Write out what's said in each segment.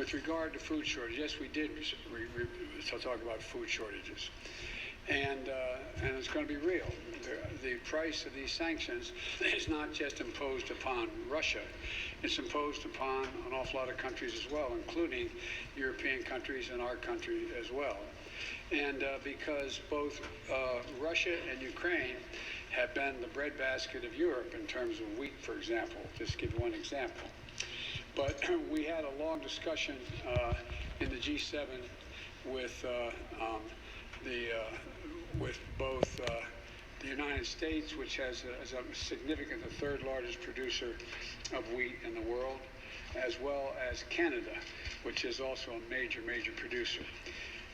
with regard to food shortage, yes, we did talk about food shortages. And it's going to be real. The price of these sanctions is not just imposed upon Russia. It's imposed upon an awful lot of countries as well, including European countries and our country as well. And because both Russia and Ukraine have been the breadbasket of Europe in terms of wheat, for example, just to give one example. But we had a long discussion in the G7 with with both the United States, which has a significant, the third largest producer of wheat in the world, as well as Canada, which is also a major producer.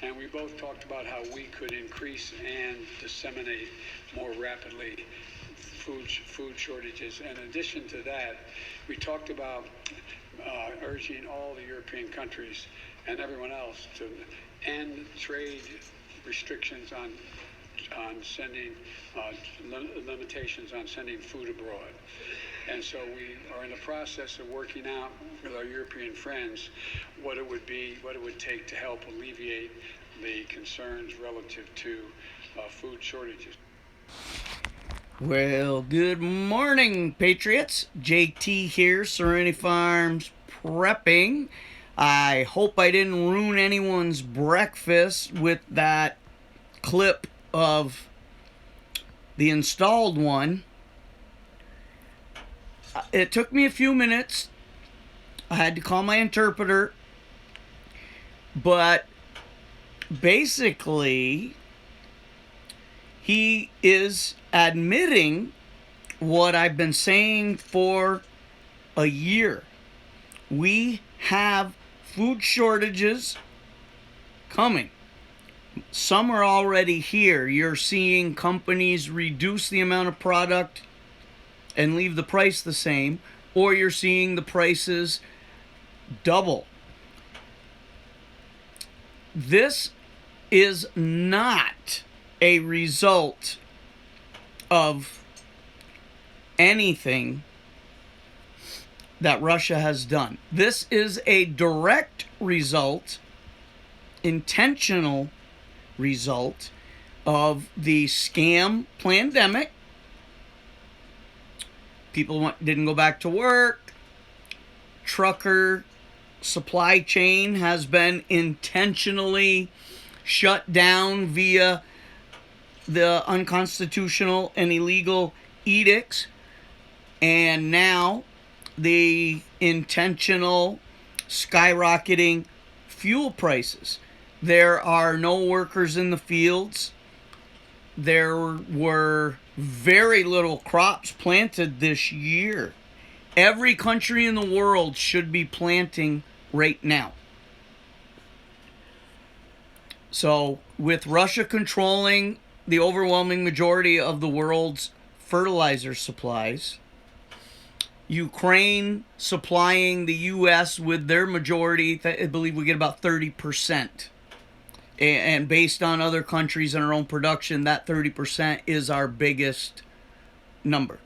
And we both talked about how we could increase and disseminate more rapidly food shortages. And in addition to that, we talked about urging all the European countries and everyone else to end trade restrictions on sending limitations on sending food abroad. And so we are in the process of working out with our European friends what it would take to help alleviate the concerns relative to food shortages. Well, good morning, Patriots. JT here, Serenity Farms Prepping. I hope I didn't ruin anyone's breakfast with that clip of the installed one. It took me a few minutes. I had to call my interpreter. But basically, he is admitting what I've been saying for a year. We have food shortages coming. Some are already here. You're seeing companies reduce the amount of product and leave the price the same, or you're seeing the prices double. This is not a result of anything that Russia has done. This is a direct result, intentional result of the scam pandemic. People didn't go back to work. Trucker supply chain has been intentionally shut down via the unconstitutional and illegal edicts. And now the intentional skyrocketing fuel prices. There are no workers in the fields. There were very little crops planted this year. Every country in the world should be planting right now. So, with Russia controlling the overwhelming majority of the world's fertilizer supplies, Ukraine supplying the U.S. with their majority, I believe we get about 30%. And based on other countries and our own production, that 30% is our biggest number.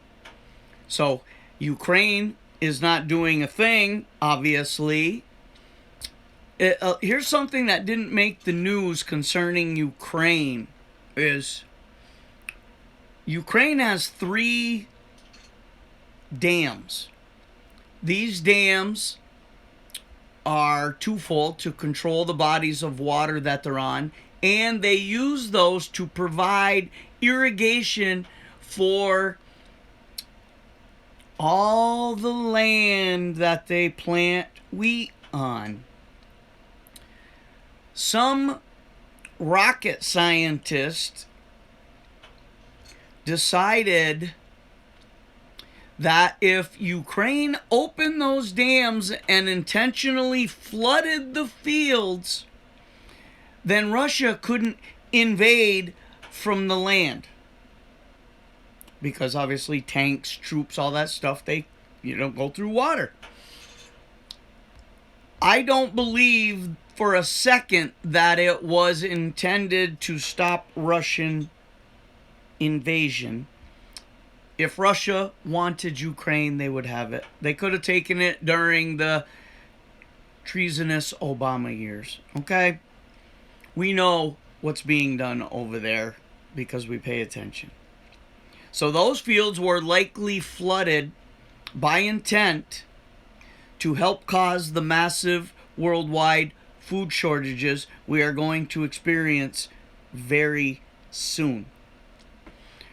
So Ukraine is not doing a thing, obviously. Here's something that didn't make the news concerning Ukraine is Ukraine has 3 dams. These dams are twofold: to control the bodies of water that they're on, and they use those to provide irrigation for all the land that they plant wheat on. Some rocket scientist decided that if Ukraine opened those dams and intentionally flooded the fields, then Russia couldn't invade from the land. Because obviously tanks, troops, all that stuff, they don't go through water. I don't believe for a second that it was intended to stop Russian invasion. If Russia wanted Ukraine, they would have it. They could have taken it during the treasonous Obama years. Okay? We know what's being done over there because we pay attention. So those fields were likely flooded by intent to help cause the massive worldwide food shortages we are going to experience very soon.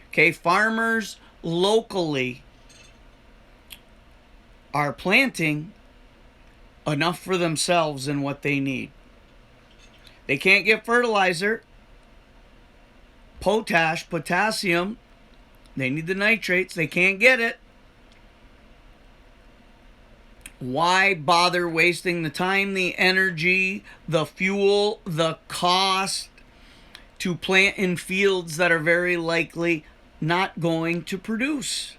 Okay, farmers locally are planting enough for themselves and what they need. They can't get fertilizer, potassium. They need the nitrates. They can't get it. Why bother wasting the time, the energy, the fuel, the cost to plant in fields that are very likely not going to produce?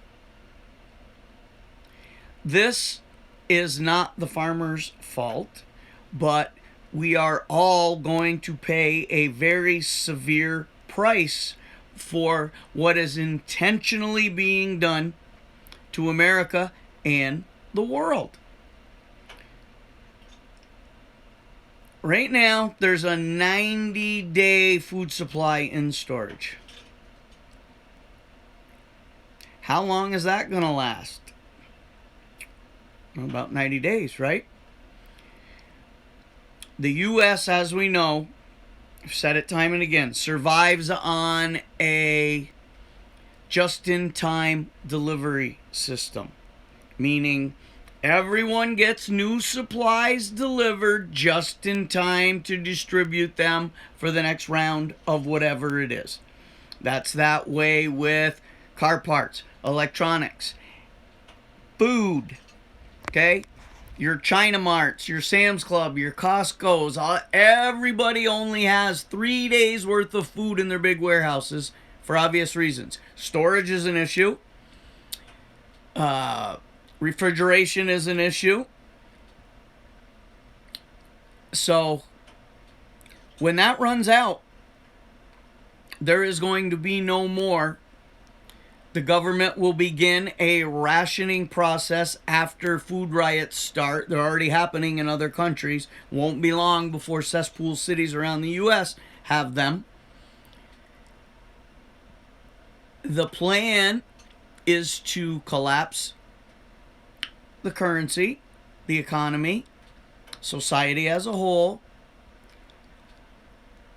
This is not the farmer's fault, but we are all going to pay a very severe price for what is intentionally being done to America and the world. Right now, there's a 90-day food supply in storage. How long is that going to last? About 90 days, right? The U.S., as we know, I've said it time and again, survives on a just-in-time delivery system. Meaning, everyone gets new supplies delivered just in time to distribute them for the next round of whatever it is. That's that way with car parts, electronics, food, okay? Your China Marts, your Sam's Club, your Costco's, everybody only has 3 days worth of food in their big warehouses for obvious reasons. Storage is an issue. Refrigeration is an issue. So, when that runs out, there is going to be no more. The government will begin a rationing process after food riots start. They're already happening in other countries. Won't be long before cesspool cities around the U.S. have them. The plan is to collapse the currency, the economy, society as a whole.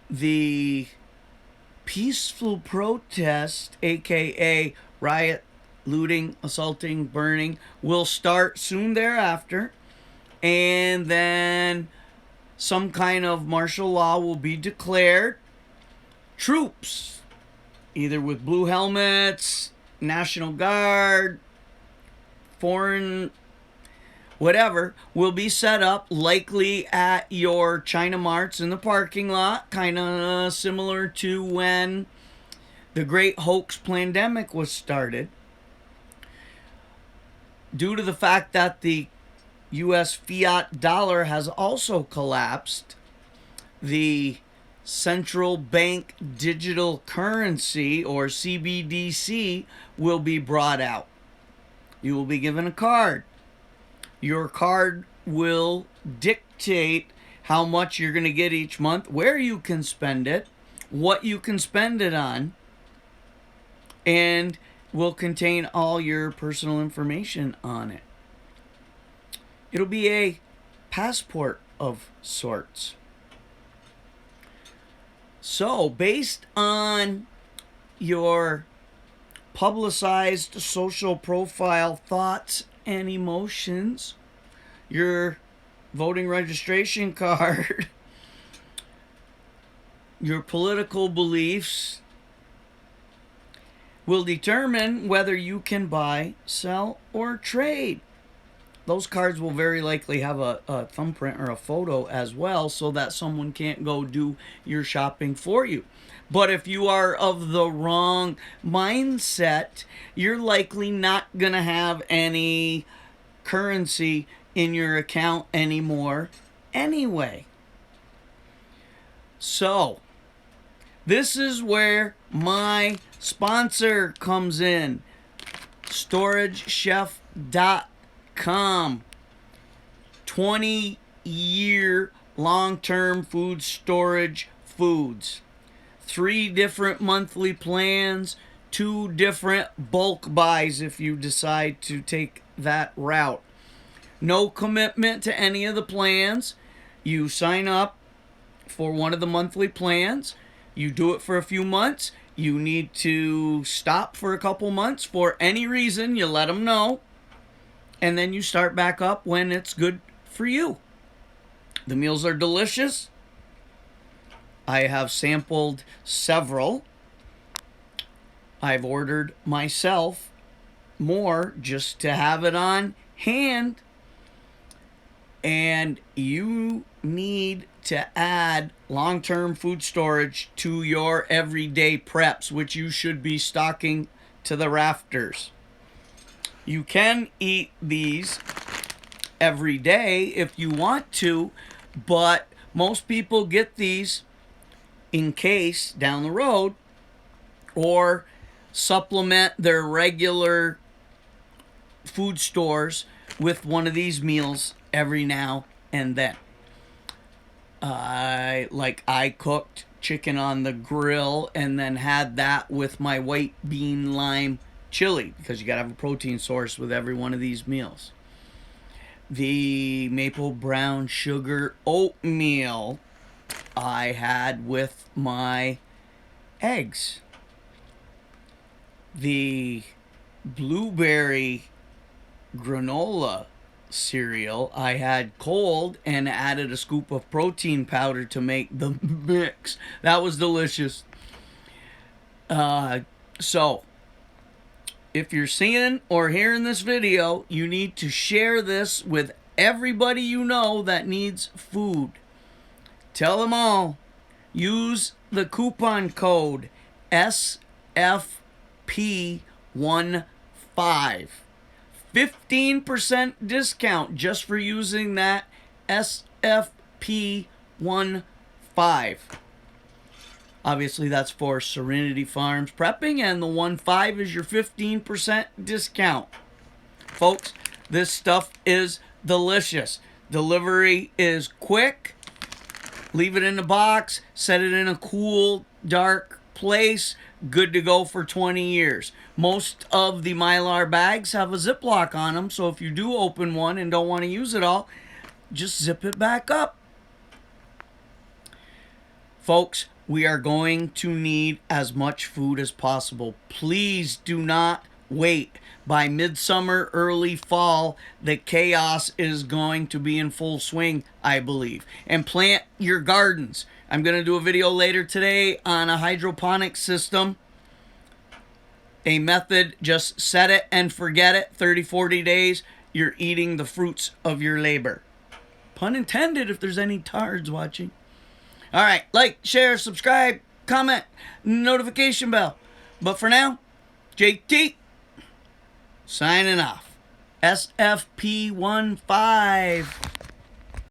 The peaceful protest, aka riot, looting, assaulting, burning, will start soon thereafter, and then some kind of martial law will be declared. Troops, either with blue helmets, National Guard, foreign, whatever, will be set up, likely at your China Marts in the parking lot, kind of similar to when the great hoax pandemic was started. Due to the fact that the U.S. fiat dollar has also collapsed, the central bank digital currency, or CBDC, will be brought out. You will be given a card. Your card will dictate how much you're going to get each month, where you can spend it, what you can spend it on, and will contain all your personal information on it. It'll be a passport of sorts. So, based on your publicized social profile thoughts and emotions, your voting registration card, your political beliefs, will determine whether you can buy, sell, or trade. Those cards will very likely have a thumbprint or a photo as well, so that someone can't go do your shopping for you. But if you are of the wrong mindset, you're likely not going to have any currency in your account anymore anyway. So, this is where my sponsor comes in. StorageChef.com. 20 3-year long-term food storage foods. 3 different monthly plans, 2 different bulk buys if you decide to take that route. No commitment to any of the plans. You sign up for one of the monthly plans. You do it for a few months. You need to stop for a couple months for any reason. You let them know. And then you start back up when it's good for you. The meals are delicious. I have sampled several. I've ordered myself more just to have it on hand. And you need to add long-term food storage to your everyday preps, which you should be stocking to the rafters. You can eat these every day if you want to, but most people get these in case down the road, or supplement their regular food stores with one of these meals every now and then. I cooked chicken on the grill and then had that with my white bean lime chili, because you gotta have a protein source with every one of these meals. The maple brown sugar oatmeal I had with my eggs. The blueberry granola cereal I had cold and added a scoop of protein powder to make the mix. That was delicious. So if you're seeing or hearing this video, you need to share this with everybody you know that needs food. Tell them all. Use the coupon code SFP15. 15% discount just for using that SFP15. Obviously, that's for Serenity Farms Prepping, and the 15 is your 15% discount. Folks, this stuff is delicious. Delivery is quick. Leave it in the box, set it in a cool, dark place. Good to go for 20 years. Most of the Mylar bags have a Ziploc on them, so if you do open one and don't want to use it all, just zip it back up. Folks, we are going to need as much food as possible. Please do not wait. By midsummer, early fall, the chaos is going to be in full swing, I believe. And plant your gardens. I'm going to do a video later today on a hydroponic system. A method, just set it and forget it. 30, 40 days, you're eating the fruits of your labor. Pun intended if there's any tards watching. All right, like, share, subscribe, comment, notification bell. But for now, JT, signing off. SFP15.